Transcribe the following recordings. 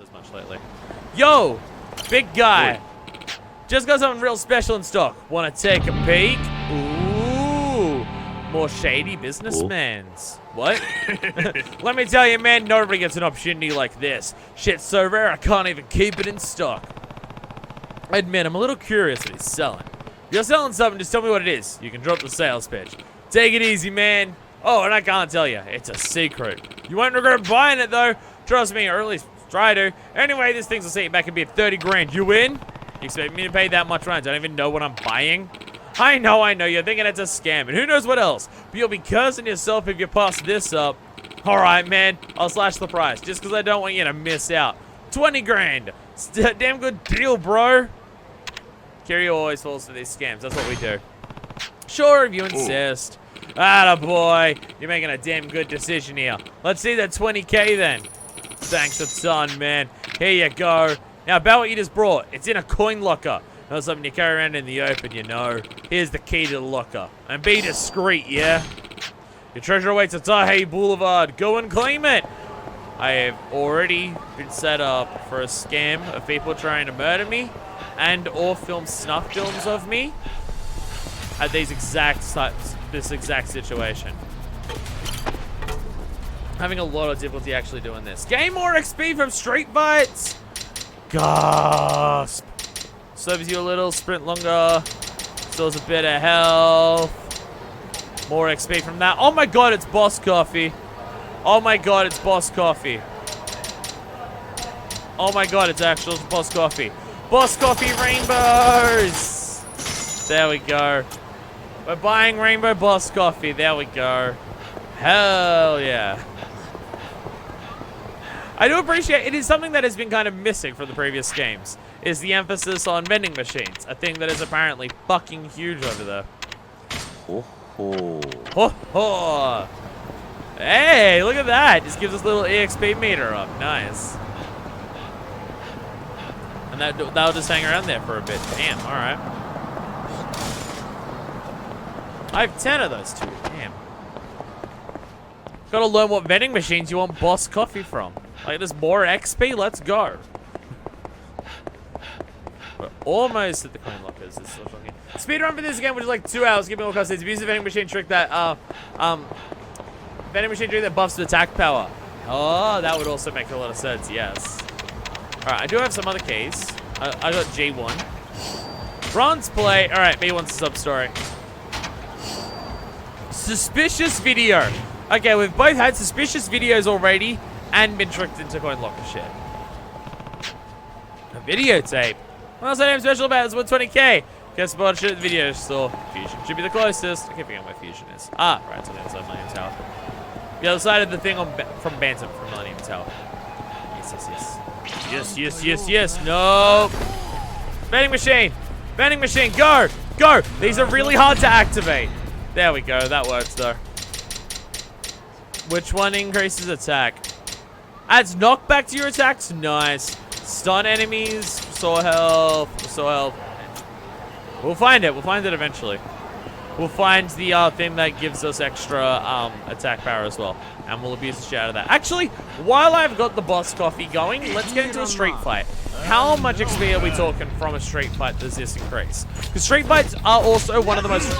as much lately. Yo, big guy. Just got something real special in stock. Want to take a peek? Ooh, more shady businessmen's. What? Let me tell you, man, nobody gets an opportunity like this. Shit's so rare, I can't even keep it in stock. I admit, I'm a little curious what he's selling. If you're selling something, just tell me what it is. You can drop the sales pitch. Take it easy, man. Oh, and I can't tell you. It's a secret. You won't regret buying it, though. Trust me, or at least try to. Anyway, this thing's will set you back and be at 30 grand. You in? You expect me to pay that much rent? I don't even know what I'm buying. I know. You're thinking it's a scam, and who knows what else. But you'll be cursing yourself if you pass this up. All right, man. I'll slash the price, just because I don't want you to miss out. 20 grand. It's a damn good deal, bro. Kiryu always falls for these scams. That's what we do. Sure, if you insist. Attaboy. You're making a damn good decision here. Let's see that 20K then. Thanks a ton, man. Here you go. Now, about what you just brought. It's in a coin locker. Not something you carry around in the open, you know. Here's the key to the locker. And be discreet, yeah? Your treasure awaits at Taihei Boulevard. Go and claim it. I have already been set up for a scam of people trying to murder me and or film snuff films of me at this exact situation. Having a lot of difficulty actually doing this. Gain more XP from street fights. Gasp. Serves you a little, sprint longer. Stores a bit of health. More XP from that. Oh my god, it's boss coffee. Oh my god, it's boss coffee. Oh my god, it's actual boss coffee. Boss coffee rainbows. There we go. We're buying rainbow boss coffee. There we go. Hell yeah. I do appreciate it is something that has been kind of missing from the previous games, is the emphasis on vending machines, a thing that is apparently fucking huge over there. Ho ho. Ho ho. Hey, look at that. Just gives us a little EXP meter up. Nice. And that'll just hang around there for a bit. Damn, alright. I have 10 of those too. Damn. Gotta learn what vending machines you want boss coffee from. Like, there's more XP? Let's go. We're almost at the coin lockers. This is so fucking... Speedrun for this again, which is like 2 hours. Give me all costs. It's abuse the vending machine trick that, vending machine trick that buffs the attack power. Oh, that would also make a lot of sense, yes. Alright, I do have some other keys. I got G1. Bronze plate. Alright, B1's a sub-story. Suspicious video. Okay, we've both had suspicious videos already and been tricked into coin locker shit. A videotape. What's that name special about? It's 120K. Guess what? Shit at the video store. Fusion should be the closest. I keep forgetting where Fusion is. Ah, right, it's on the other side of Millennium Tower. The other side of the thing from Bantam from Millennium Tower. Yes, yes, yes. Yes, yes, yes, yes. Nope. Vending machine. Vending machine. Go. Go. These are really hard to activate. There we go. That works, though. Which one increases attack? Adds knockback to your attacks. Nice. Stun enemies. Restore health. Restore health. We'll find it. We'll find it eventually. We'll find the thing that gives us extra attack power as well. And we'll abuse the shit out of that. Actually, while I've got the boss coffee going, let's get into a street fight. How much XP are we talking from a street fight does this increase? Because street fights are also one of the most,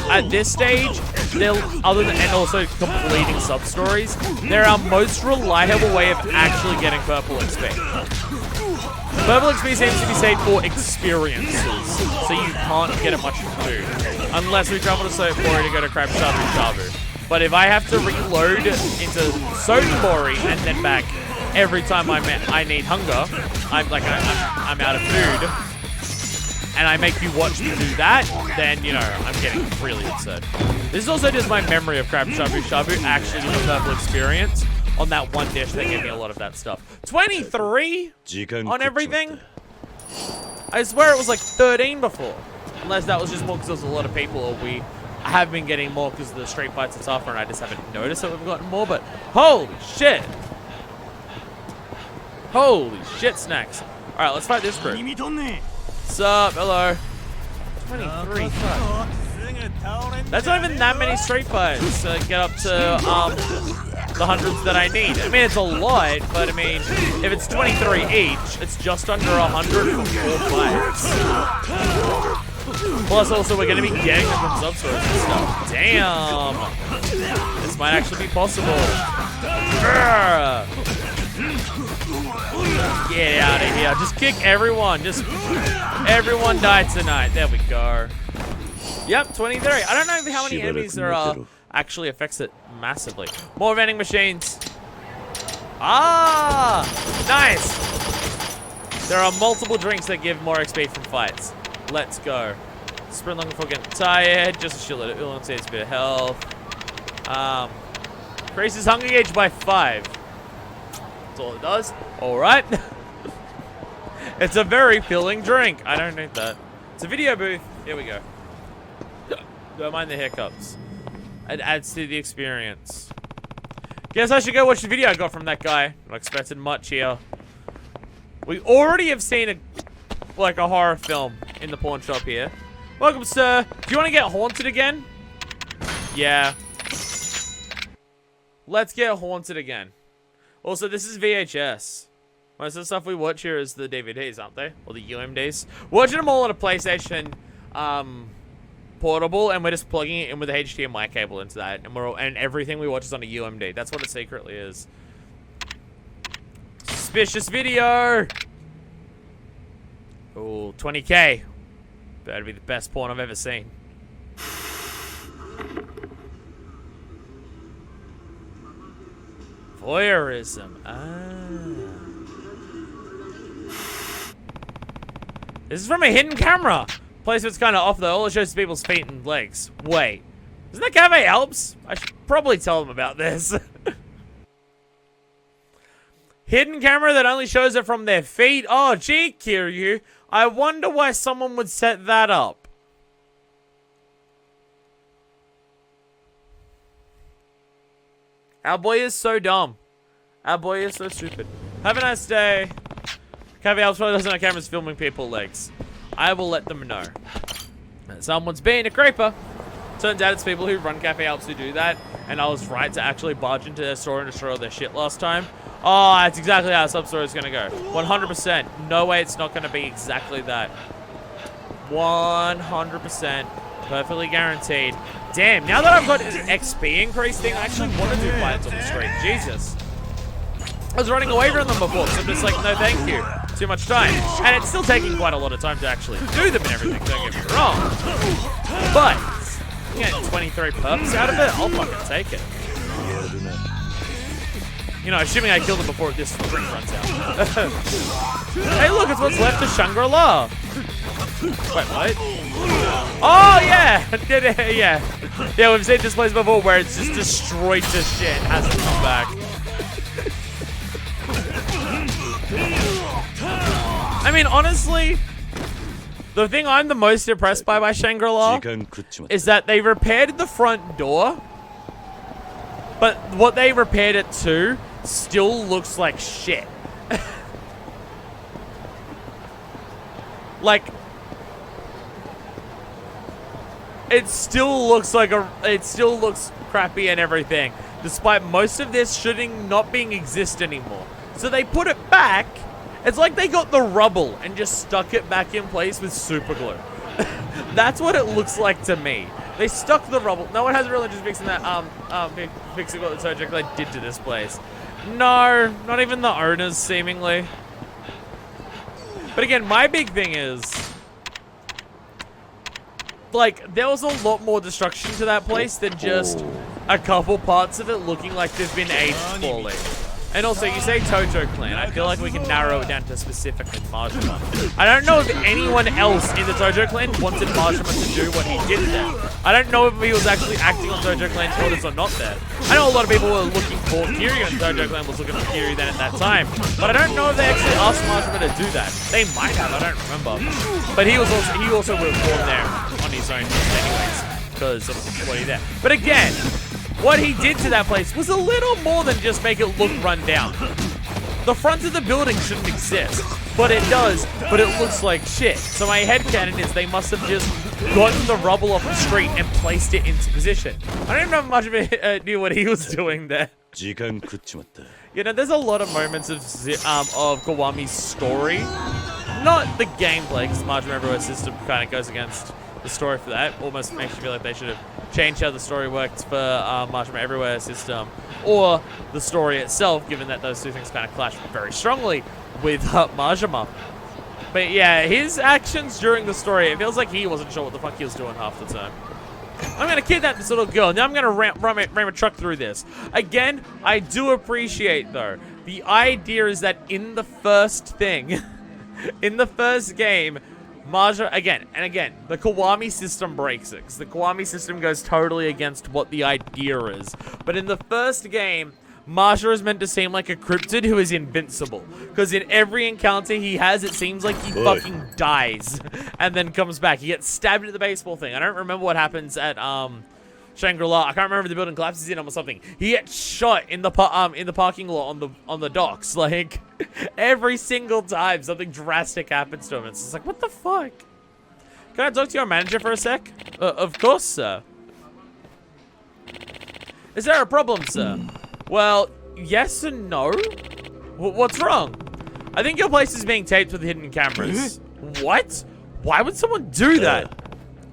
at this stage, and also completing sub-stories, they're our most reliable way of actually getting purple XP. Purple XP seems to be saved for experiences, so you can't get it much in food. Unless we travel to Sotenbori to go to Crab Shabu Shabu. But if I have to reload into Sotenbori and then back every time I need hunger, I'm out of food, and I make you watch me do that, then, you know, I'm getting really absurd. This is also just my memory of Crab Shabu Shabu actually doing a purple experience on that one dish that gave me a lot of that stuff. 23 on everything? I swear it was like 13 before. Unless that was just more because there was a lot of people, or we have been getting more because of the street fights and stuff, and I just haven't noticed that we've gotten more, but holy shit. Holy shit, snacks. Alright, let's fight this group. Sup, hello. 23, fuck. That's not even that many street fights to get up to the hundreds that I need. I mean, it's a lot, but I mean, if it's 23 each, it's just under 100 for 4 fights. Plus, also, we're going to be getting them from substores and stuff. Damn. This might actually be possible. Get out of here. Just kick everyone. Just everyone die tonight. There we go. Yep, 23. I don't know how many enemies there are actually affects it massively. More vending machines. Ah, nice. There are multiple drinks that give more XP from fights. Let's go. Sprint looking for getting tired. Just a shitload of illness, saves a bit of health. Increases hunger gauge by 5. That's all it does. All right. It's a very filling drink. I don't need that. It's a video booth. Here we go. Don't mind the hiccups. It adds to the experience. Guess I should go watch the video I got from that guy. Not expecting much here. We already have seen a horror film in the pawn shop here. Welcome, sir. Do you want to get haunted again? Yeah. Let's get haunted again. Also, this is VHS. Most of the stuff we watch here is the DVDs, aren't they? Or the UMDs. We're watching them all on a PlayStation portable, and we're just plugging it in with a HDMI cable into that, and everything we watch is on a UMD. That's what it secretly is. Suspicious video. Ooh, 20K. Better be the best porn I've ever seen. Voyeurism. This is from a hidden camera. Placement's kind of off though. All it shows is people's feet and legs. Wait. Isn't that Cafe Alps? I should probably tell them about this. Hidden camera that only shows it from their feet. Oh, gee, Kiryu. I wonder why someone would set that up. Our boy is so dumb. Our boy is so stupid. Have a nice day. Cafe Alps probably doesn't have cameras filming people's legs. I will let them know. Someone's being a creeper. Turns out it's people who run Cafe Alps who do that. And I was right to actually barge into their store and destroy all their shit last time. Oh, that's exactly how a sub-store is going to go. 100%. No way it's not going to be exactly that. 100%. Perfectly guaranteed. Damn, now that I've got an XP increase thing, I actually want to do fights on the street. Jesus. I was running away from them before, so I'm just like, no thank you. Too much time. And it's still taking quite a lot of time to actually do them and everything, don't get me wrong. But, getting 23 perks out of it, I'll fucking take it. You know, assuming I killed him before this drink runs out. Hey, look, it's what's left of Shangri-La. Wait, what? Oh, yeah! Yeah. Yeah, we've seen this place before where it's just destroyed to shit and hasn't come back. I mean, honestly, the thing I'm the most impressed by Shangri-La is that they repaired the front door, but what they repaired it to still looks like shit. Like, it still looks crappy and everything, despite most of this shouldn't not being exist anymore. So they put it back. It's like they got the rubble and just stuck it back in place with super glue. That's what it looks like to me. They stuck the rubble. No one has really just fixing that, fixing what the Tojo Clan did to this place. No, not even the owners, seemingly. But again, my big thing is, like, there was a lot more destruction to that place than just a couple parts of it looking like they've been aged poorly. And also, you say Tojo Clan. I feel like we can narrow it down to specifically Majima. I don't know if anyone else in the Tojo Clan wanted Majima to do what he did there. I don't know if he was actually acting on Tojo Clan's orders or not there. I know a lot of people were looking for Kiryu, and Tojo Clan was looking for Kiryu then at that time. But I don't know if they actually asked Majima to do that. They might have, I don't remember. But he also would have gone there on his own anyways, because of what he did. But again, what he did to that place was a little more than just make it look run down. The front of the building shouldn't exist, but it does, but it looks like shit. So my headcanon is they must have just gotten the rubble off the street and placed it into position. I don't know if much of it knew what he was doing there. You know, there's a lot of moments of Kiwami's story. Not the gameplay, because Majima Everywhere system kind of goes against the story for that. Almost makes you feel like they should have changed how the story worked for Majima Everywhere system. Or the story itself, given that those two things kind of clash very strongly with Majima. But yeah, his actions during the story, it feels like he wasn't sure what the fuck he was doing half the time. I'm gonna kidnap this little girl. Now I'm gonna ram a truck through this. Again, I do appreciate, though, the idea is that in the first thing, in the first game, Majima, again, the Kiwami system breaks it. Because the Kiwami system goes totally against what the idea is. But in the first game, Majima is meant to seem like a cryptid who is invincible. Because in every encounter he has, it seems like he fucking dies. And then comes back. He gets stabbed at the baseball thing. I don't remember what happens at Shangri-La. I can't remember if the building collapses in him or something. He gets shot in the parking lot on the docks. Like, every single time something drastic happens to him. It's just like, what the fuck? Can I talk to your manager for a sec? Of course, sir. Is there a problem, sir? Well, yes and no. What's wrong? I think your place is being taped with hidden cameras. What? Why would someone do that?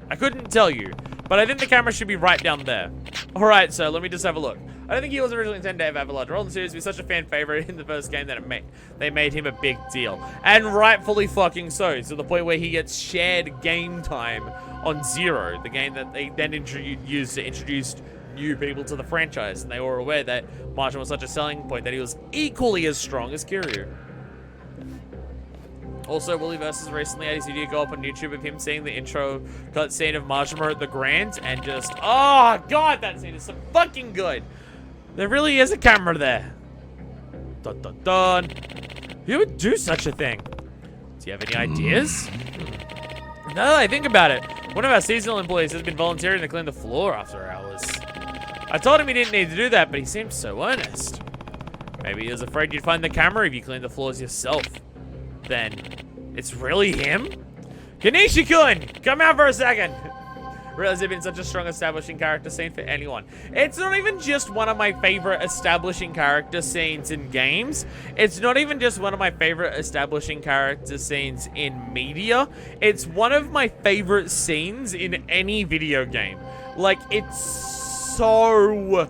I couldn't tell you, but I think the camera should be right down there. All right, so let me just have a look. I don't think he was originally intended to have a large role in the series. He was such a fan favorite in the first game that they made him a big deal. And rightfully fucking so, to the point where he gets shared game time on Zero, the game that they then used to introduce new people to the franchise. And they were aware that Majima was such a selling point that he was equally as strong as Kiryu. Also, Wooly Versus recently had his video go up on YouTube of him seeing the intro cutscene of Majima at the Grand and just, oh god, that scene is so fucking good. There really is a camera there. Dun dun dun. Who would do such a thing? Do you have any ideas? Now that I think about it, one of our seasonal employees has been volunteering to clean the floor after hours. I told him he didn't need to do that, but he seemed so earnest. Maybe he was afraid you'd find the camera if you cleaned the floors yourself. Then, it's really him? Kanishi-kun, come out for a second. Realize they've been such a strong establishing character scene for anyone. It's not even just one of my favorite establishing character scenes in games. It's not even just one of my favorite establishing character scenes in media. It's one of my favorite scenes in any video game. Like, it's so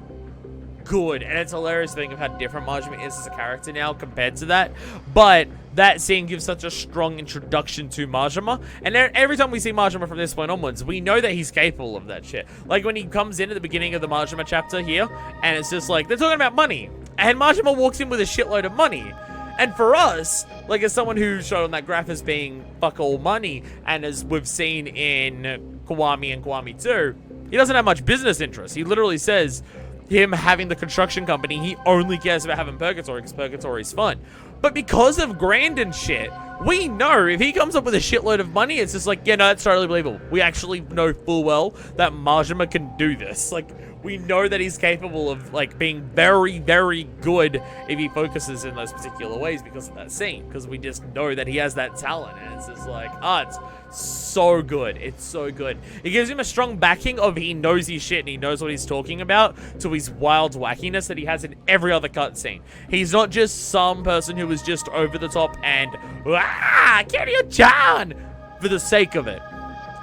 good, and it's hilarious to think of how different Majima is as a character now compared to that, but that scene gives such a strong introduction to Majima, and every time we see Majima from this point onwards, we know that he's capable of that shit. Like when he comes in at the beginning of the Majima chapter here, and it's just like, they're talking about money, and Majima walks in with a shitload of money, and for us, like as someone who showed on that graph as being fuck all money, and as we've seen in Kiwami and Kiwami 2, he doesn't have much business interest. He literally says, him having the construction company, he only cares about having Purgatory because Purgatory is fun. But because of Grand and shit, we know if he comes up with a shitload of money, it's just like, yeah, no, that's totally believable. We actually know full well that Majima can do this. Like, we know that he's capable of, like, being very, very good if he focuses in those particular ways because of that scene. Because we just know that he has that talent. And it's just like, it's so good. It's so good. It gives him a strong backing of he knows his shit and he knows what he's talking about to his wild wackiness that he has in every other cutscene. He's not just some person who is just over the top and, Kiryu-chan, for the sake of it.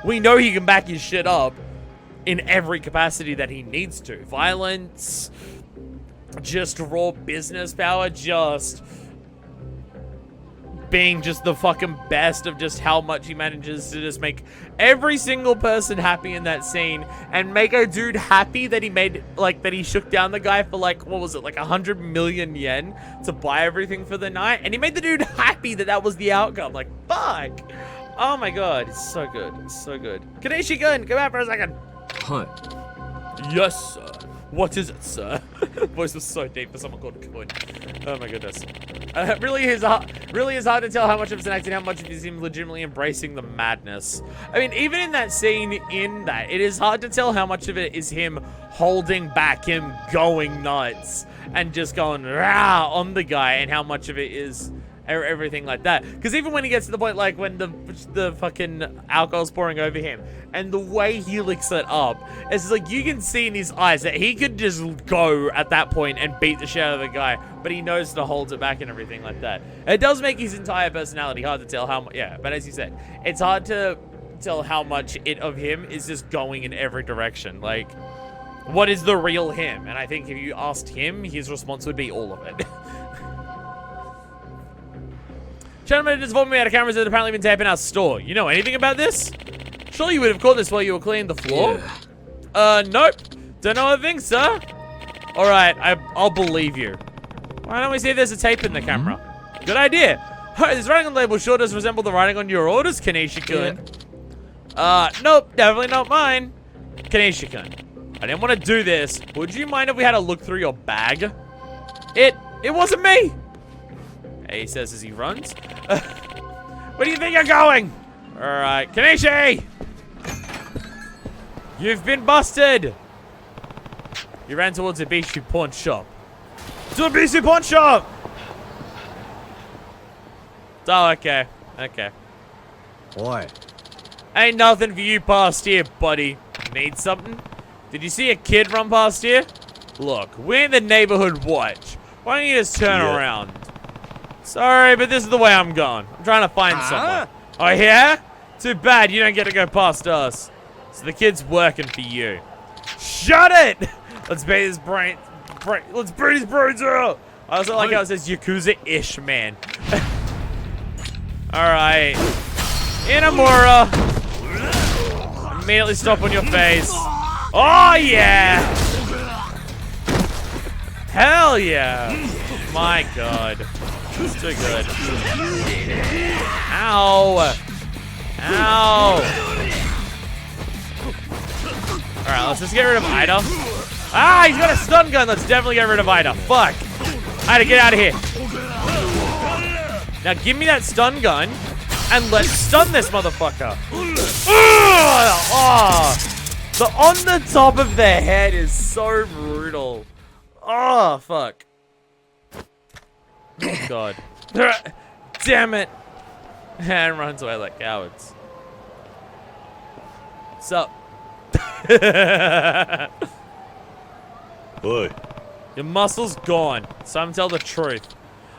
We know he can back his shit up in every capacity that he needs to. Violence, just raw business power, just being just the fucking best of just how much he manages to just make every single person happy in that scene and make a dude happy that he made, like, that he shook down the guy for, like, what was it, like 100 million yen to buy everything for the night, and he made the dude happy that that was the outcome. Like, fuck. Oh my god, it's so good. It's so good. Kaneshi-kun, come out for a second. Hi. Yes, sir. What is it, sir? Voice was so deep for someone called Kun. Oh my goodness. Really is hard to tell how much of it's an act and how much of it is him legitimately embracing the madness. I mean, even in that scene, it is hard to tell how much of it is him holding back, him going nuts, and just going rah on the guy, and how much of it is everything like that. Because even when he gets to the point, like when the fucking alcohol's pouring over him, and the way he licks it up, it's just like you can see in his eyes that he could just go at that point and beat the shit out of the guy, but he knows to hold it back and everything like that. It does make his entire personality hard to tell how much. Yeah, but as you said, it's hard to tell how much of him is just going in every direction. Like, what is the real him? And I think if you asked him, his response would be all of it. Gentlemen just informed me out of cameras that had apparently been taping our store. You know anything about this? Surely you would have caught this while you were cleaning the floor? Yeah. Nope. Don't know a thing, sir. Alright, I'll believe you. Why don't we see if there's a tape in the camera? Good idea. Oh, this writing on the label sure does resemble the writing on your orders, Kanisha-kun. Yeah. Nope, definitely not mine. Kanisha-kun, I didn't want to do this. Would you mind if we had a look through your bag? It wasn't me. He says as he runs. Where do you think you're going? Alright, Kanishi! You've been busted! You ran towards a Bishu pawn shop. To a Bishu pawn shop! Oh, okay. Okay. Boy. Ain't nothing for you past here, buddy. Need something? Did you see a kid run past here? Look, we're in the neighborhood watch. Why don't you just turn around? Sorry, but this is the way I'm going. I'm trying to find someone. Oh, yeah? Too bad you don't get to go past us. So the kid's working for you. Shut it! Let's beat his brain. Let's beat his brains out. I also like how it says Yakuza-ish, man. Alright. Inamura. Immediately stop on your face. Oh, yeah! Hell yeah! My god. It's too good. Ow! Ow! Alright, let's just get rid of Ida. Ah, he's got a stun gun. Let's definitely get rid of Ida. Fuck. Ida, get out of here. Now give me that stun gun and let's stun this motherfucker. Oh, the on the top of their head is so brutal. Oh, fuck. Oh, God. Damn it. And runs away like cowards. What's up? Boy. Your muscle's gone. So I'm tell the truth.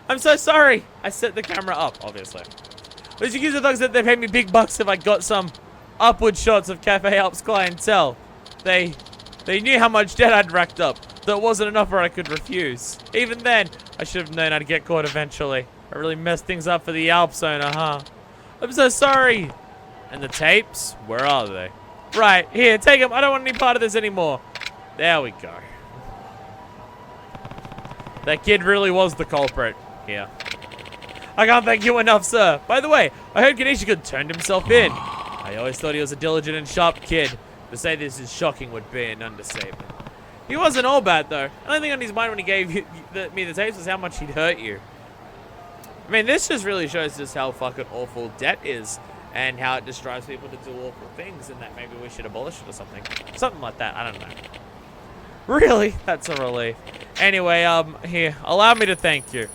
I'm so sorry. I set the camera up, obviously. Those Yakuza thugs said they paid me big bucks if I got some upward shots of Cafe Alp's clientele. They knew how much debt I'd racked up. That wasn't enough or I could refuse. Even then, I should have known I'd get caught eventually. I really messed things up for the Alps owner, huh? I'm so sorry. And the tapes? Where are they? Right, here, take them. I don't want any part of this anymore. There we go. That kid really was the culprit. Here. I can't thank you enough, sir. By the way, I heard Kanisha turned himself in. I always thought he was a diligent and sharp kid. To say this is shocking would be an understatement. He wasn't all bad, though. The only thing on his mind when he gave me the tapes was how much he'd hurt you. I mean, this just really shows just how fucking awful debt is and how it just drives people to do awful things and that maybe we should abolish it or something. Something like that. I don't know. Really? That's a relief. Anyway, here. Allow me to thank you.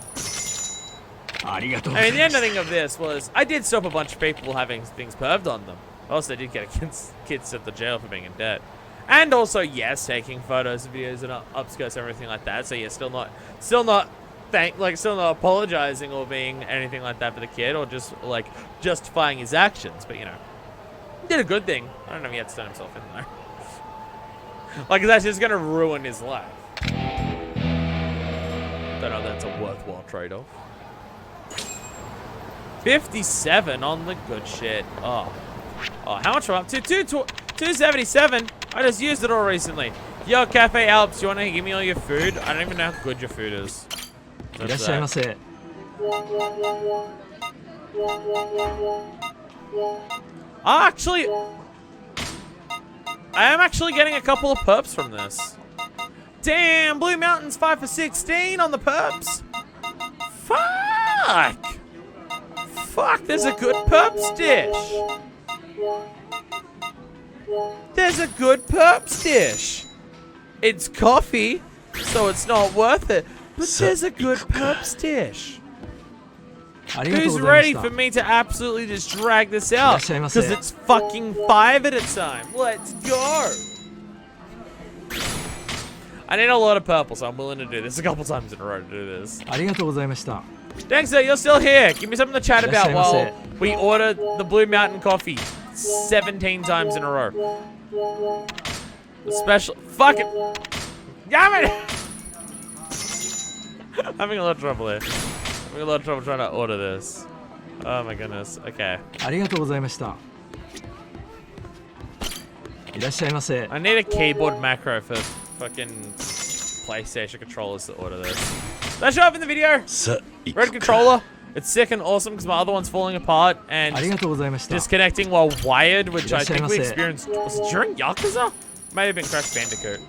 I mean, the ending of this was I did stop a bunch of people having things perved on them. I also did get kids sent to jail for being in debt. And also, yes, taking photos, videos, and upskirts, everything like that. So yeah, still not apologizing or being anything like that for the kid, or just like justifying his actions. But you know, did a good thing. I don't know if he had to turn himself in though. Like, that's just gonna ruin his life. Don't know if that's a worthwhile trade-off. 57 on the good shit. Oh, how much am I up to? 277. I just used it all recently. Yo, Cafe Alps, you want to give me all your food? I don't even know how good your food is. Actually, I am actually getting a couple of perps from this. Damn, Blue Mountain's 5 for 16 on the perps. Fuck. Fuck, there's a good perps dish. There's a good perps dish. It's coffee, so it's not worth it. But there's a good perps dish. Who's ready for me to absolutely just drag this out? Because it's fucking 5 at a time. Let's go. I need a lot of purple, so I'm willing to do this a couple times in a row to do this. Thanks, sir. You're still here. Give me something to chat about while we order the Blue Mountain coffee 17 times in a row. The special. Fuck it. Damn it. I'm having a lot of trouble here. Having a lot of trouble trying to order this. Oh my goodness. Okay. I need a keyboard macro for fucking PlayStation controllers to order this. Did I show up in the video? Red controller. It's sick and awesome because my other one's falling apart and disconnecting while wired, which I think we experienced. Was it during Yakuza? Might have been Crash Bandicoot.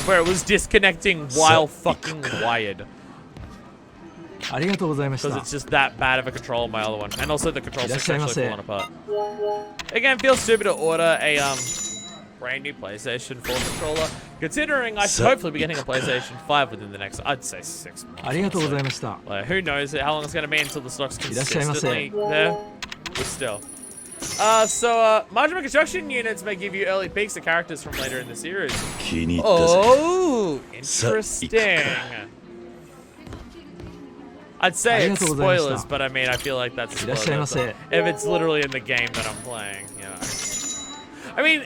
Where it was disconnecting while fucking wired. Because it's just that bad of a control on my other one. And also the controls are actually falling apart. Again, feels stupid to order a brand new PlayStation 4 controller, considering I should hopefully be getting a PlayStation 5 within the next, I'd say 6 months. Like, who knows how long it's going to be until the stock's consistently there, but still. Modular construction units may give you early peeks of characters from later in the series. Oh, interesting. I'd say it's spoilers, but I mean, I feel like that's a spoiler. If it's literally in the game that I'm playing, you know. I mean,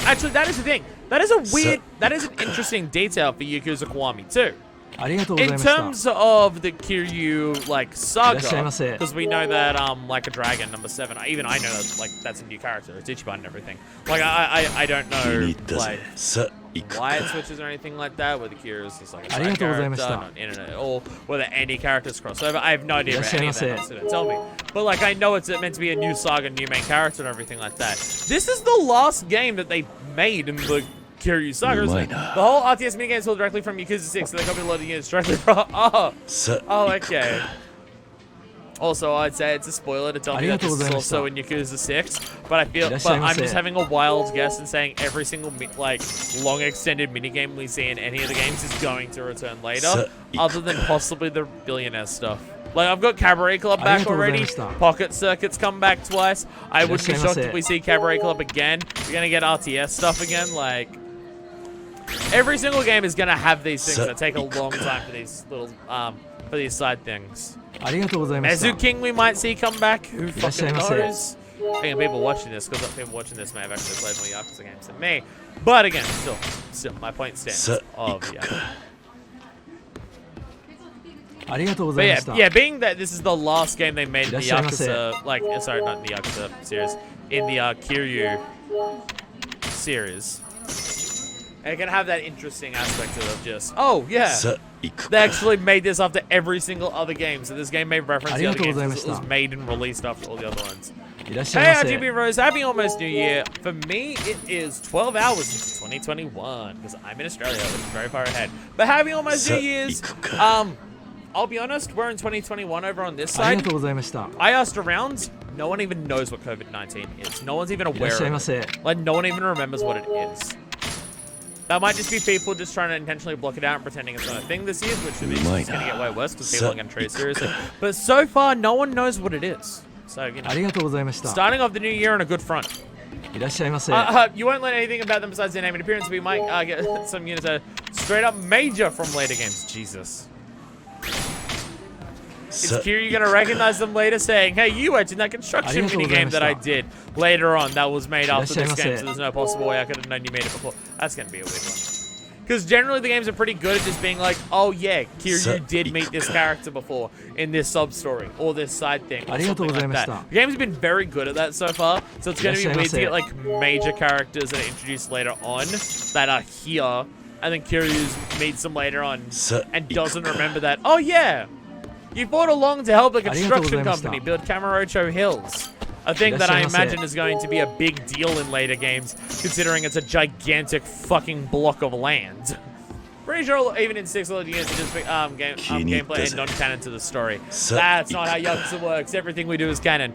actually, that is the thing. That is an interesting detail for Yakuza Kiwami too. In terms of the Kiryu like saga, because we know that like a dragon number 7, even I know that, like that's a new character, it's Ichiban and everything. Like I don't know like why it switches or anything like that. Whether Kiryu is just like a side character, not internet, or whether any characters cross over. I have no idea about any of that. So don't tell me. But like I know it's meant to be a new saga, new main character, and everything like that. This is the last game that they made in the Kiryu saga, isn't it? The whole RTS minigames pulled directly from Yakuza 6, so they copied a lot of units directly from. Oh, okay. Also, I'd say it's a spoiler to tell me that this is also in Yakuza 6, but I'm just having a wild guess and saying every single like long extended minigame we see in any of the games is going to return later, other than possibly the billionaire stuff. Like, I've got Cabaret Club back already. Pocket Circuit's come back twice. I wouldn't be shocked if we see Cabaret Club again. We're gonna get RTS stuff again. Like, every single game is gonna have these things that take a long time for these little for these side things. Mezu King we might see come back. Who fucking knows? I think people watching this, because people watching this may have actually played more Yakuza games than me. But again, still, my point stands. But yeah, being that this is the last game they made in the Yakuza, like, sorry, not in the Yakuza series, in the Kiryu series, it can have that interesting aspect of just, oh yeah, they actually made this after every single other game, so this game may reference the other games because it was made and released after all the other ones. Hey RGB Rose, happy almost New Year. For me, it is 12 hours into 2021, because I'm in Australia, which is very far ahead. But happy almost New Year's. I'll be honest, we're in 2021 over on this side. I asked around, no one even knows what COVID-19 is. No one's even aware of it. Like, no one even remembers what it is. That might just be people just trying to intentionally block it out and pretending it's not a thing this year, which is going to get way worse because people aren't going to treat it seriously. But so far, no one knows what it is. So, you know, starting off the new year on a good front. You won't learn anything about them besides their name and appearance, but you might get some units that are straight up major from later games. Jesus. Is Kiryu gonna recognize them later saying, hey, you worked in that construction minigame that I did later on that was made after this game, so there's no possible way I could have known you made it before. That's gonna be a weird one. Because generally the games are pretty good at just being like, oh yeah, Kiryu did meet this character before in this sub-story or this side thing or something like that. The games have been very good at that so far, so it's gonna be weird to get like major characters that are introduced later on that are here, and then Kiryu meets them later on and doesn't remember that, oh yeah, you fought along to help a construction company build Kamurocho Hills. A thing that I imagine is going to be a big deal in later games, considering it's a gigantic fucking block of land. Pretty sure even in 6 other years, it's just gameplay and non-canon to the story. That's not how Yakuza works. Everything we do is canon.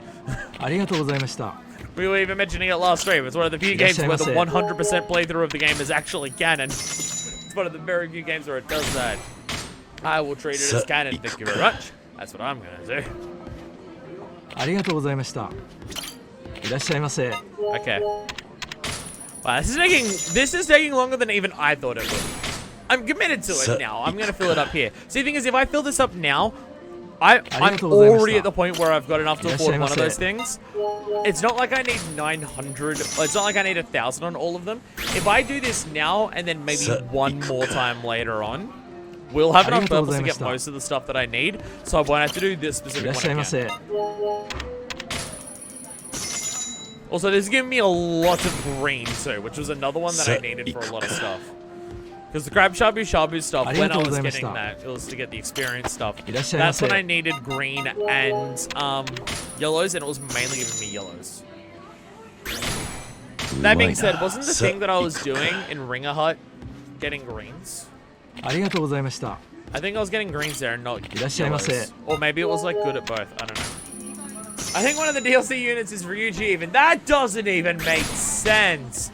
We were even mentioning it last stream. It's one of the few games where the 100% playthrough of the game is actually canon. It's one of the very few games where it does that. I will treat it as canon, thank you very much. That's what I'm gonna do. ありがとうございました。いらっしゃいませ。 Okay. Wow, this is taking longer than even I thought it would. I'm committed to it now. I'm gonna fill it up here. See, the thing is, if I fill this up now, I'm already at the point where I've got enough to afford one of those things. It's not like I need 900. It's not like I need 1,000 on all of them. If I do this now and then maybe one more time later on, we'll have enough purples to get most of the stuff that I need. So I won't have to do this specific one again. Also, this is giving me a lot of green too, which was another one that I needed for a lot of stuff. Because the crab shabu shabu stuff, when I was getting that, it was to get the experience stuff. That's when I needed green and yellows, and it was mainly giving me yellows. That being said, wasn't the thing that I was doing in Ringer Hut getting greens? I think I was getting greens there and not yellows. Or maybe it was like good at both. I don't know. I think one of the DLC units is Ryuji even. That doesn't even make sense.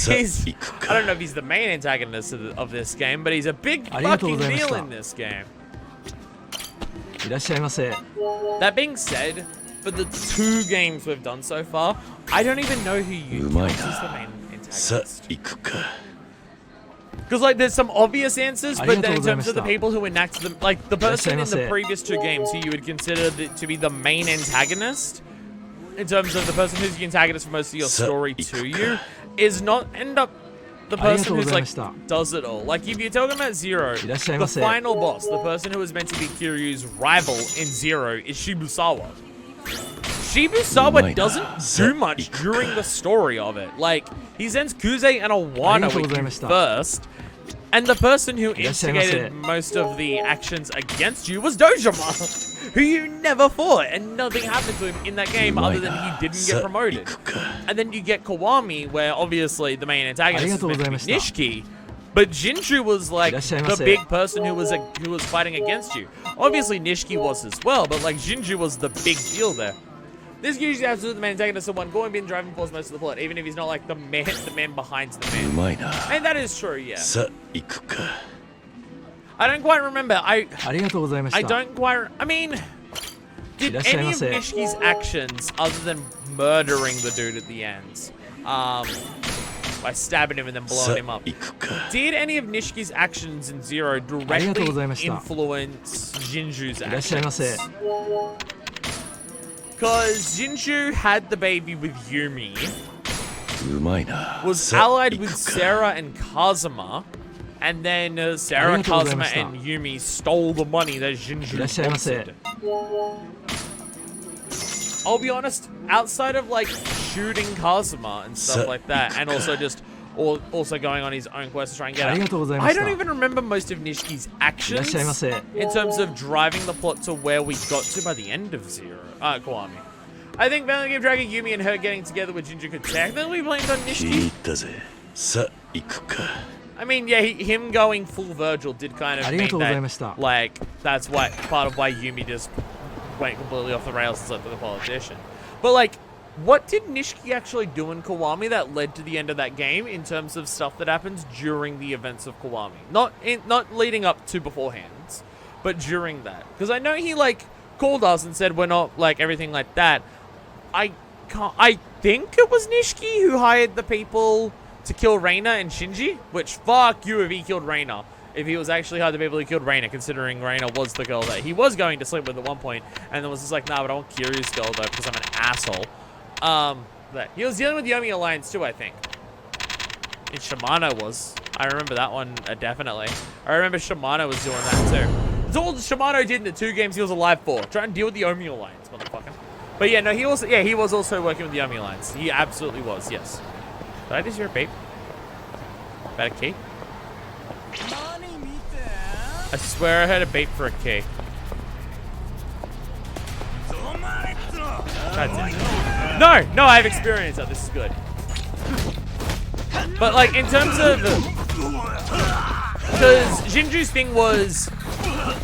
I don't know if he's the main antagonist of this game, but he's a big fucking deal in this game. That being said, for the 2 games we've done so far, I don't even know who you count as the main antagonist. Because, like, there's some obvious answers, but then in terms of the people who enact them, like, the person in the previous 2 games who you would consider to be the main antagonist, in terms of the person who's the antagonist for most of your story to you, is not end up the person who's, like, does it all. Like, if you're talking about Zero, the final boss, the person who was meant to be Kiryu's rival in Zero, is Shibusawa. Shibusawa doesn't do much during the story of it. Like, he sends Kuze and Awana with you first, and the person who instigated most of the actions against you was Dojima, who you never fought, and nothing happened to him in that game other than he didn't get promoted. And then you get Kiwami, where obviously the main antagonist is meant to be Nishiki, but Jinju was like the big person who was fighting against you. Obviously Nishiki was as well, but like Jinju was the big deal there. This usually happens with the main antagonist of one going being driving force most of the plot, even if he's not like the man behind the man. And that is true, yeah. I don't quite remember. I don't quite. I mean, did any of Nishiki's actions, other than murdering the dude at the end, by stabbing him and then blowing him up, did any of Nishiki's actions in Zero directly influence Jinju's actions? Because Jinju had the baby with Yumi, was allied with Sarah and Kazuma, and then Sarah, Kazuma, and Yumi stole the money that Jinju wanted. I'll be honest, outside of like shooting Kazuma and stuff like that, and also just also going on his own quest to try and get out, I don't even remember most of Nishiki's actions in terms of driving the plot to where we got to by the end of Kiwami. I think Valley Game Dragon, Yumi, and her getting together with Jinju could technically be blamed on Nishiki. I mean, yeah, him going full Virgil did kind of mean that, like, that's why part of why Yumi just went completely off the rails and slept with a politician. But, like, what did Nishiki actually do in Kiwami that led to the end of that game in terms of stuff that happens during the events of Kiwami? Not leading up to beforehand, but during that. Because I know he, like, called us and said we're not, like, everything like that. I think it was Nishiki who hired the people to kill Reina and Shinji, which, fuck you if he killed Reina. If he was actually hired the people who killed Reina, considering Reina was the girl that he was going to sleep with at one point, and then was just like, nah, but I want Kiryu's girl, though, because I'm an asshole. But he was dealing with the Yomi Alliance, too, I think. And Shimano was. I remember that one, definitely. I remember Shimano was doing that, too. It's all Shimano did in the 2 games he was alive for. Try and deal with the Yomi Alliance, motherfucker. But yeah, no, he was also working with the Yomi Alliance. He absolutely was, yes. Did I just hear a beep? About a key? I swear I heard a beep for a key. No, I have experience of this. Is good. But like in terms of, because Jinju's thing was,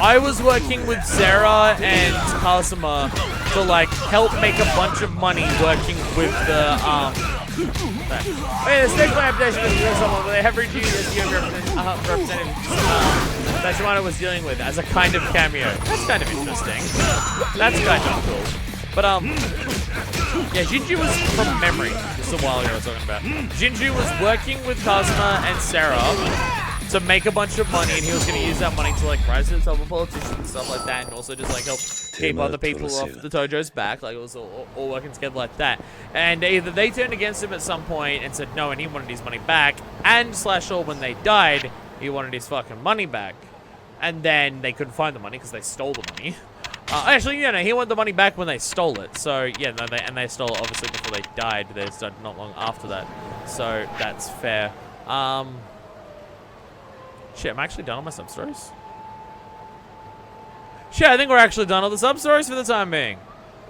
I was working with Sarah and Kazuma to like help make a bunch of money working with the Wait, the state by application is someone, but they have reviewed as young representatives that Shimano was dealing with as a kind of cameo. That's kind of interesting. That's kind of cool. But, yeah, Jinju was, from memory, this is a while ago I was talking about. Jinju was working with Kazuma and Sarah to make a bunch of money, and he was going to use that money to, like, rise to the top of politicians and stuff like that, and also just, like, help keep other people off the Tojo's back. Like, it was all working together like that. And either they turned against him at some point and said no, and he wanted his money back, and /or when they died, he wanted his fucking money back. And then they couldn't find the money because they stole the money. Actually, you know, he wanted the money back when they stole it. So, yeah, no, they stole it, obviously, before they died. They started not long after that. So, that's fair. Shit, am I actually done on my sub-stories? Shit, I think we're actually done on the sub-stories for the time being.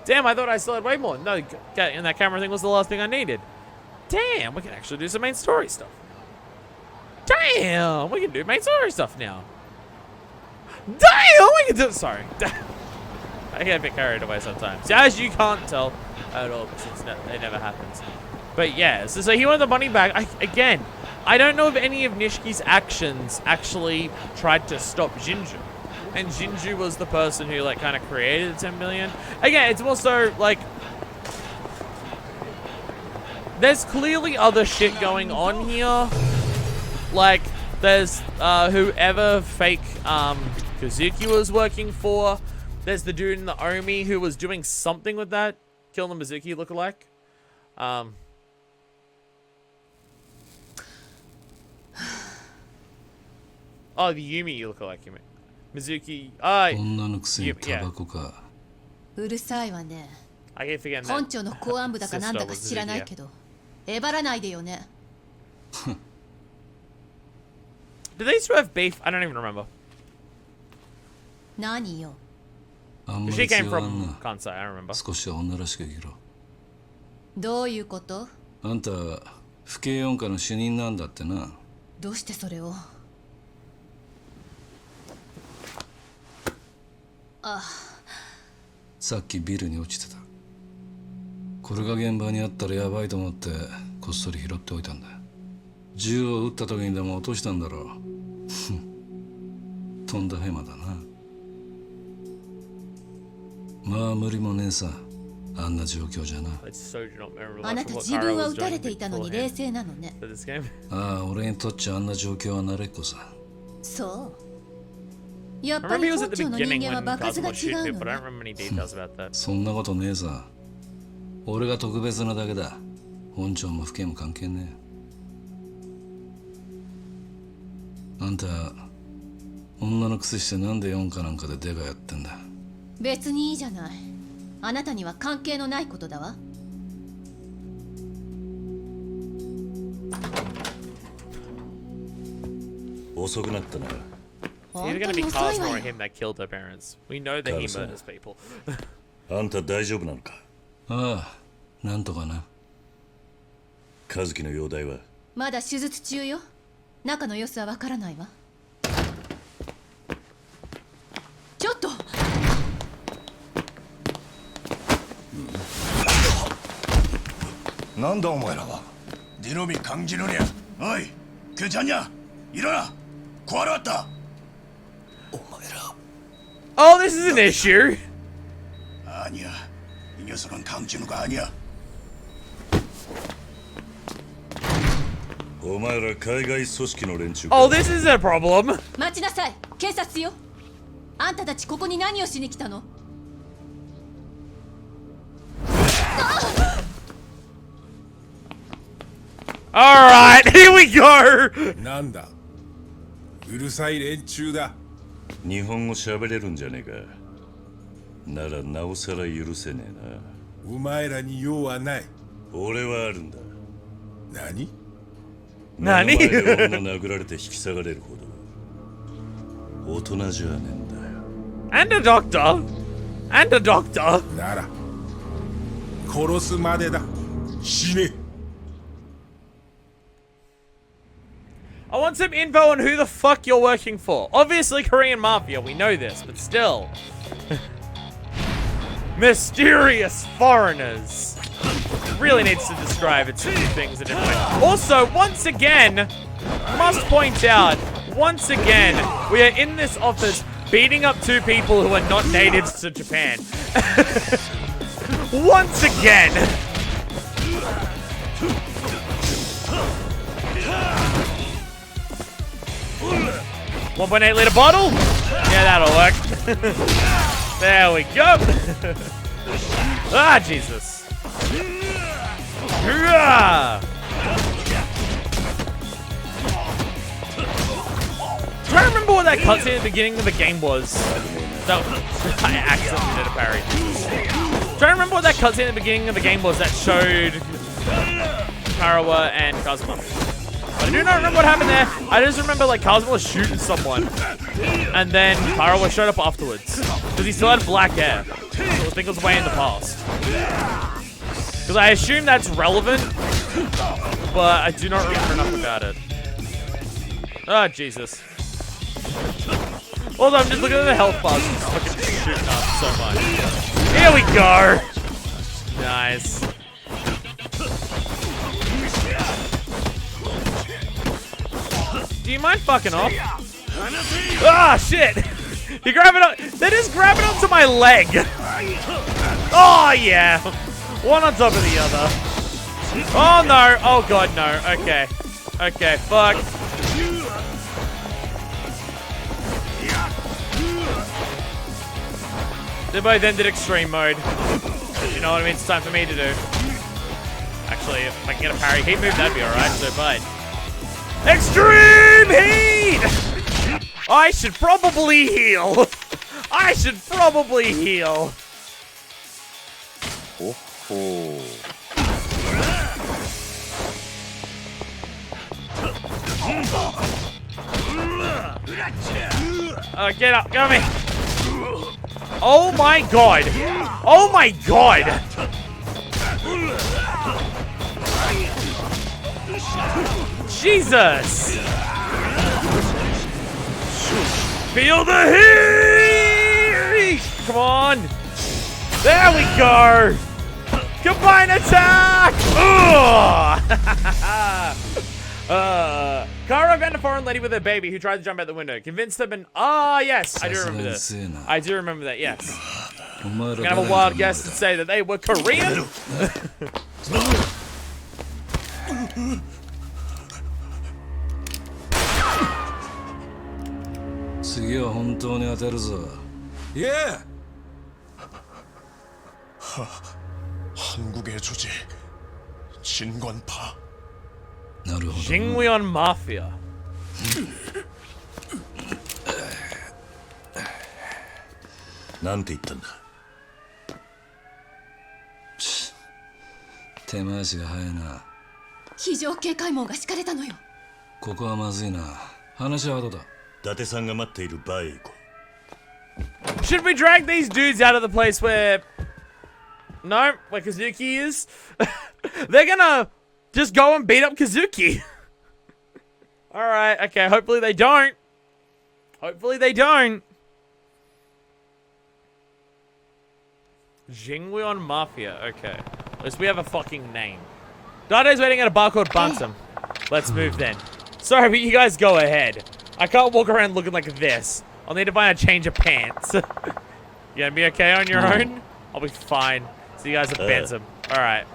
Damn, I thought I still had way more. No, and that camera thing was the last thing I needed. Damn, we can actually do some main story stuff. Damn, we can do main story stuff now. Damn, we can do... Sorry. I get a bit carried away sometimes. As you can't tell at all, because it never happens. But yeah, so he wanted the money back. Again, I don't know if any of Nishiki's actions actually tried to stop Jinju. And Jinju was the person who, like, kind of created the 10 million. Again, it's more so, like... There's clearly other shit going on here. Like, there's whoever fake Kazuki was working for. There's the dude in the Omi who was doing something with that. Kill the Mizuki lookalike. Oh, the Yumi lookalike, you mean. Mizuki. Yeah. うるさいわね。 I keep forgetting that. 本庁の公安部だかなんだか知らないけど、えばらないでよね。Do they still have beef? I don't even remember. 何よ。 She came from Kansai, I remember. 少しは女らしく生きろ。どういうこと？あんた府警四課の主任なんだってな。どうしてそれを？さっきビルに落ちてた。これが現場にあったらやばいと思ってこっそり拾っておいたんだ。銃を撃った時にでも落としたんだろう。とんだヘマだな。まあ無理もねえさ。あんな状況じゃな。あなた自分は撃たれていたのに冷静なのね。ああ、俺にとっちゃあんな状況は慣れっこさ。そう。やっぱり本庁の人間は場数が違うのね。そんなことねえさ。俺が特別なだけだ。本庁も府警も関係ねえ。あんた女のくせしてなんで四課なんかでデカやってんだ。別にいいじゃない。あなたには関係のないことだわ。遅くなったな。It's either going to be Cosmo or him that killed her parents. We know that he murders people. あんた大丈夫なのか？ああ、なんとかな。和樹の容体は？まだ手術中よ。中の様子はわからないわ。ちょっと。なんだお前らは。ディノミ강진훈이야。おい、괜찮냐？일어나。壊れた。 Oh, this is an issue. 아니야. 이 녀석은 강진우가 아니야. お前ら海外組織の連中。 Oh, this is a problem. 待ちなさい。警察よ。あんたたちここに何をしに来たの？ All right, here we go. なんだ。うるさい連中だ。日本語喋れるんじゃねえか。ならなおさら許せねえな。お前らに用はない。俺はあるんだ。何？何？目の前で女殴られて引き下がれるほど大人じゃねえんだよ。And a doctor. And a doctor. なら殺すまでだ。死ね。I want some info on who the fuck you're working for. Obviously Korean Mafia, we know this, but still. Mysterious foreigners. Really needs to describe its things in a different way. Also, once again, must point out, Once again, we are in this office beating up two people who are not natives to Japan. Once again. $1.8 liter bottle? Yeah, that'll work. There we go. Ah, Jesus. Trying to remember what that cutscene at the beginning of the game was. No, I accidentally did a parry. Trying to remember what that cutscene at the beginning of the game was that showed Karawa and Kazuma. I do not remember what happened there. I just remember like Kazuma was shooting someone, and then Karawa showed up afterwards because he still had black hair. So I think it was way in the past. Because I assume that's relevant, but I do not remember enough about it. Oh, Jesus. Also, I'm just looking at the health bars and just fucking shooting up so much. Here we go! Nice. Do you mind fucking off? Ah, shit! You grab it up. They just grab it onto my leg. Oh, yeah. One on top of the other. Oh, no. Oh, God, no. Okay. Okay, fuck. They both ended extreme mode. You know what I mean? It's time for me to do. Actually, if I can get a parry heat move, that'd be alright. So, bye. Extreme heat! I should probably heal. I should probably heal. Get up, get on me. Oh my god. Oh my god. Jesus. Feel the heat. Come on. There we go. Combine attack. Kara found a foreign lady with a baby who tried to jump out the window. Convinced them and yes, I do remember this. I do remember that, yes. I'm gonna have a wild guess and say that they were Korean. 예. 한국의 주제 진권파. Jingweon Mafia. 난테 있단다. 手回しが早いな。非常警戒網が敷かれたのよ。ここはまずいな。話は後だ。伊達さんが待っているバーへ行こう。 Should we drag these dudes out of the place where... No, where Kazuki is? They're gonna just go and beat up Kazuki. Alright, okay, hopefully they don't. Hopefully they don't. Jingweon Mafia, okay. At least we have a fucking name. Dado's waiting at a bar called Bunsum. Let's move then. Sorry, but you guys go ahead. I can't walk around looking like this. I'll need to find a change of pants. You gonna be okay on your own? I'll be fine. See you guys at Bunsum. Alright.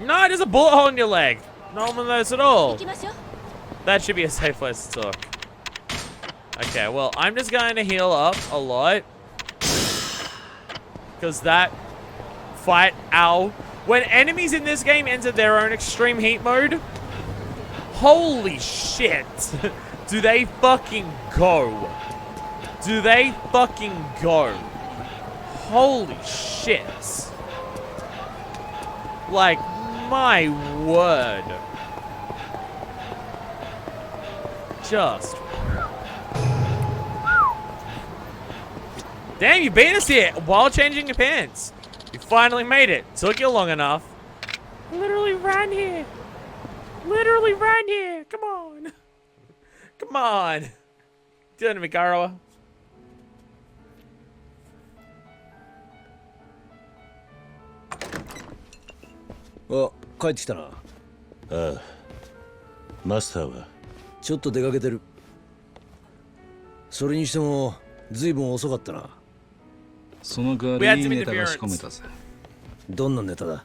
No, there's a bullet hole in your leg. No one knows at all. That should be a safe place to talk. Okay, well, I'm just going to heal up a lot. Because that fight, ow. When enemies in this game enter their own extreme heat mode, holy shit. Do they fucking go. Do they fucking go. Holy shit. Like, my word. Just. Damn, you beat us here while changing your pants. You finally made it. Took you long enough. Literally ran here. Literally ran here. Come on. Come on. Doing it, Mikarawa. Oh, 帰ってきたな。ああ、マスターは。ちちょっと出かけてる。それにしても随分遅かったな。その代わりいいネタが仕込めたぜ。どんなネタだ？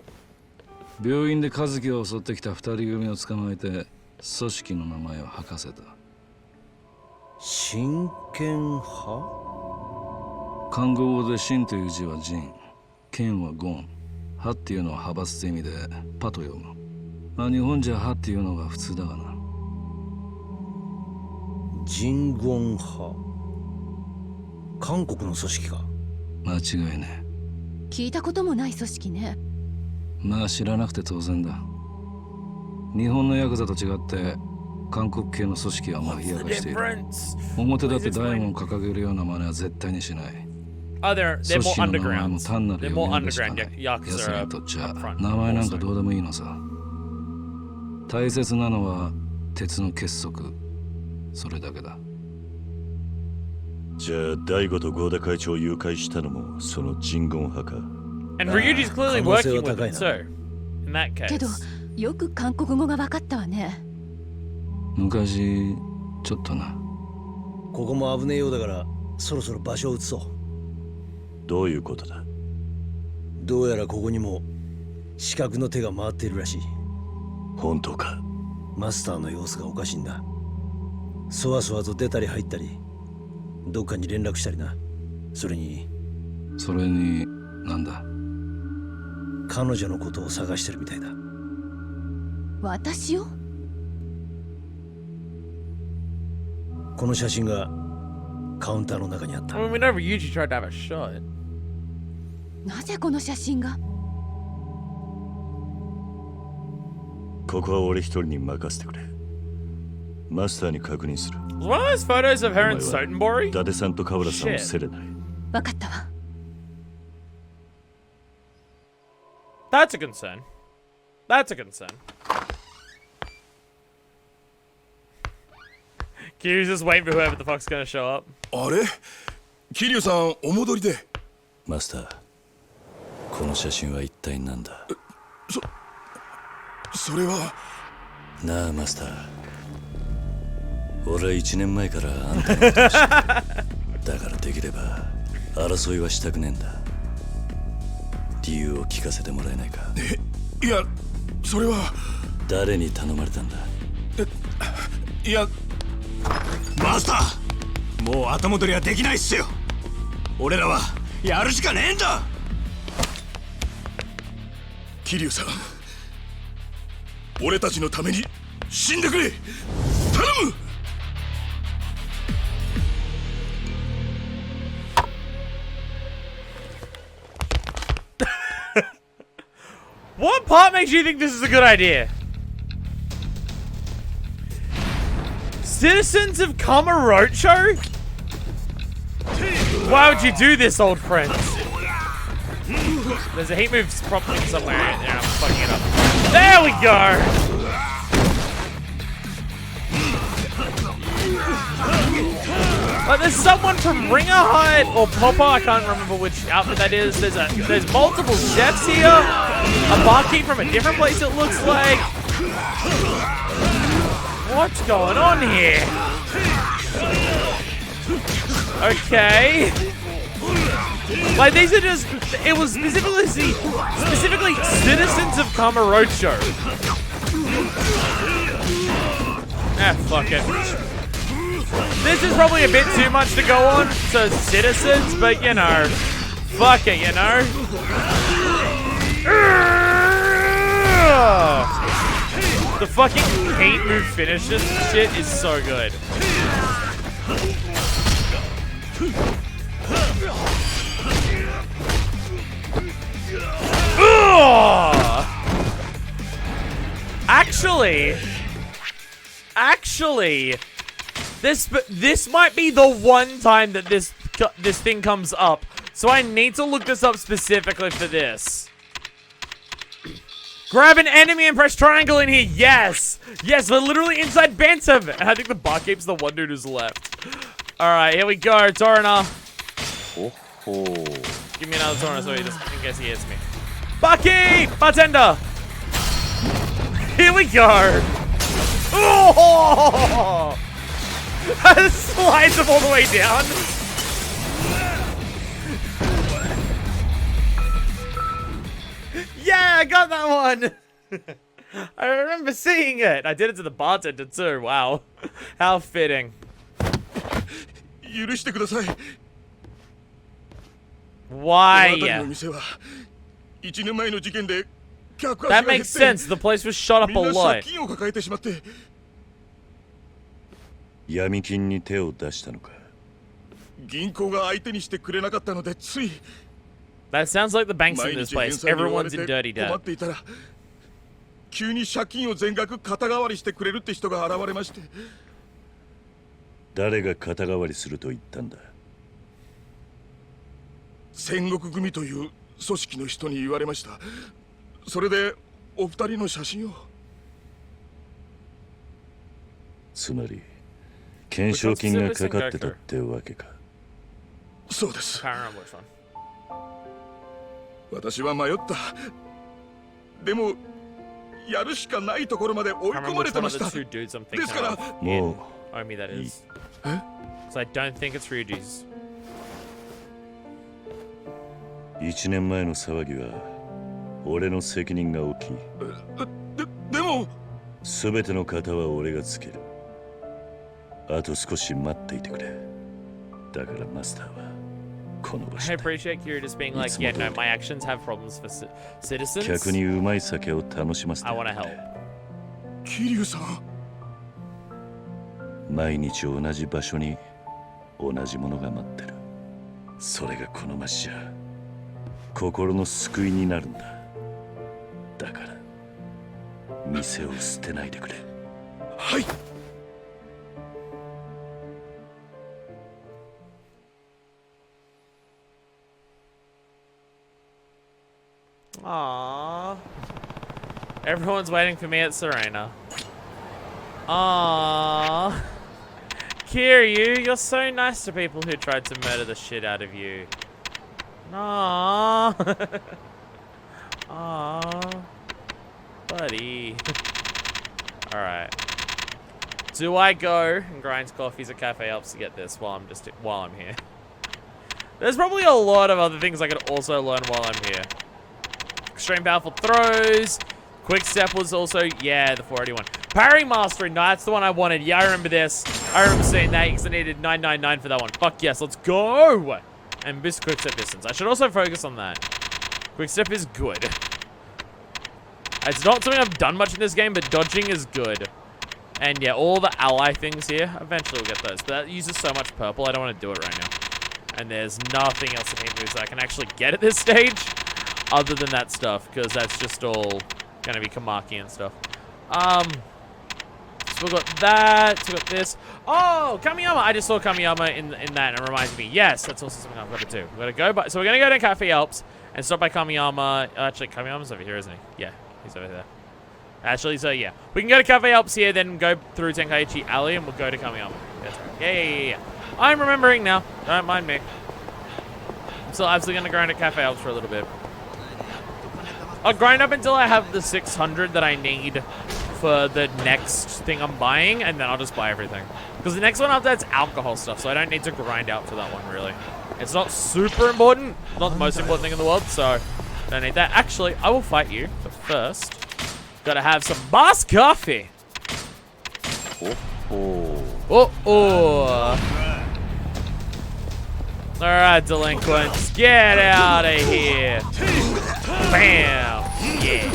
病院で和樹を襲ってきた2人組を捕まえて組織の名前を吐かせた。真剣派？漢語語で真という字は仁、剣は言、派っていうのは派閥って意味でパと読む。まあ日本じゃ派っていうのが普通だがな。真言派？韓国の組織か？間違いね聞いたこともない組織ね。まあ知らなくて当然だ。日本のヤクザと違って韓国系の組織はまあ冷やかしている。表だって大門を掲げるような真似は絶対にしない。They're 組 more 織の名前 underground. も単なる They're 呼 more び名でしかない。 underground 奴ら Yakuza にとっちゃ up front. 名前なんかどうでもいいのさ。大切なのは鉄の結束、それだけだ。じゃあ大悟と合田会長を誘拐したのもその人言派か。 And Ryuji's clearly working with them too. In that けど case. よく韓国語が分かったわね。昔ちょっとな。ここも危ねえようだからそろそろ場所を移そう。どういうことだ？どうやらここにも視覚の手が回っているらしい。本当か？マスターの様子がおかしいんだ。そわそわと出たり入ったり、どっかに連絡したりな。それになんだ？彼女のことを探してるみたいだ。私を？この写真がカウンターの中にあった。 I mean, we know Ryuji tried to have a shot. なぜこの写真が？ここは俺一人に任せてくれ。マスターに確認する。Was one of those photos of her in お前は Sotenbori? 伊達さんと河原さんを責れない。分かったわ。That's a concern. That's a concern. Kiryu's just waiting for whoever the fuck's gonna show up. あれ桐生さんお戻りで。マスター、この写真は一体何だ？それはなあマスター、俺は1年前からあんたのことを知ってる。だからできれば争いはしたくねえんだ。理由を聞かせてもらえないか？いやそれは誰に頼まれたんだ？いやマスター、もう後戻りはできないっすよ。俺らはやるしかねえんだ。桐生さん、俺たちのために死んでくれ。頼む。What part makes you think this is a good idea? Citizens of Kamurocho? Why would you do this, old friend? There's a heat move prompting somewhere. Yeah, I'm fucking it up. There we go! Like, there's someone from Ringer Hut or Popper, I can't remember which outfit that is. There's multiple chefs here. A barkeep from a different place, it looks like. What's going on here? Okay. Like, these are just... It was specifically citizens of Kamurocho. Ah, fuck it. This is probably a bit too much to go on to citizens, but you know. Fuck it, you know. The fucking heat move finishes shit is so good. Actually, this might be the one time that this thing comes up. So I need to look this up specifically for this. Grab an enemy and press triangle in here. Yes. Yes, we're literally inside Bantam. And I think the barkeep's the one dude who's left. Alright, here we go. Torina. Give me another Torina so he just, in case he hits me. Bucky! Bartender! Here we go. Oh! Slides him all the way down. Yeah, I got that one. I remember seeing it. I did it to the bartender too. Wow. How fitting. 許してください。 Why? この辺りの店は1年前の事件で客足 That が減っ makes て sense. The place was shot up み a んな借 lot. 金を抱えてしまって。闇金に手を出したのか。銀行が相手にしてくれなかったのでつい That sounds like the banks 毎 in this 日返 place. 済に追われ Everyone's て in dirty 困 debt. っていたら急に借金を全額肩代わりしてくれるって人が現れまして。誰が肩代わりすると言ったんだ。戦国組という組織の人に言われました。それでお二人の写真を。つまり懸賞金がかかってたってわけか。そうです。 Can't remember which one. 私は迷った。でもやるしかないところまで追い I 込 remember まれ which て one ま of し the た。 two dudes I'm で thinking すから of も in Omi that is. え So I don't think it's Ryuji's. 1年前の騒ぎは俺の責任が大きい。でも全ての型は俺がつける。あと少し待っていてくれ。だからマスターはこの場 I 所で appreciate Kiryu just being like, yeah, no, my actions have problems for citizens. 客にうまい酒を楽しませて I want to help. 桐生さん。毎日同じ場所に同じものが待ってる。それがこの街じゃ心の救いになるんだ。だから店を捨てないでくれ。はい。Aww. Everyone's waiting for me at Serena. Aww. Kiryu, you're so nice to people who tried to murder the shit out of you. Aww. Aww. Buddy. Alright. Do I go and grind coffees at Cafe Alps to get this while I'm here? There's probably a lot of other things I could also learn while I'm here. Extreme powerful throws. Quick step was also, yeah, the 481. Parry mastery, no, that's the one I wanted. Yeah, I remember this. I remember seeing that because I needed 999 for that one. Fuck yes, let's go. And this quick step distance. I should also focus on that. Quick step is good. It's not something I've done much in this game, but dodging is good. And yeah, all the ally things here, eventually we'll get those. But that uses so much purple, I don't want to do it right now. And there's nothing else in hit moves that I can actually get at this stage. Other than that stuff, because that's just all gonna be Kamaki and stuff. So we've got that, so we've got this. Oh, Kamiyama! I just saw Kamiyama in that, and it reminds me. Yes, that's also something I've got to do. We've got to go by, so we're gonna go to Cafe Alps and stop by Kamiyama. Actually, Kamiyama's over here, isn't he? Yeah, he's over there. Actually, so yeah, we can go to Cafe Alps here, then go through Tenkaichi Alley, and we'll go to Kamiyama. That's right. Yeah. I'm remembering now. Don't mind me. I'm still absolutely gonna grind at Cafe Alps for a little bit. I'll grind up until I have the 600 that I need for the next thing I'm buying, and then I'll just buy everything. Because the next one after that's alcohol stuff, so I don't need to grind out for that one, really. It's not super important. Not the most important thing in the world, so don't need that. Actually, I will fight you, but first, gotta have some Boss coffee. Alright, delinquents, get out of here. Bam! Yeah.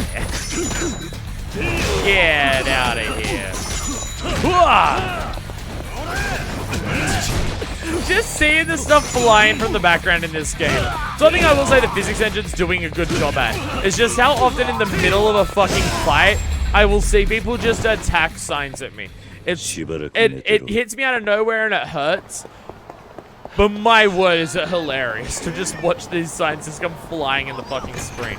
Get out of here. Just seeing the stuff flying from the background in this game. Something I will say the physics engine's doing a good job at is just how often in the middle of a fucking fight I will see people just attack signs at me. It hits me out of nowhere and it hurts. But my word, is it hilarious to just watch these signs just come flying in the fucking screen.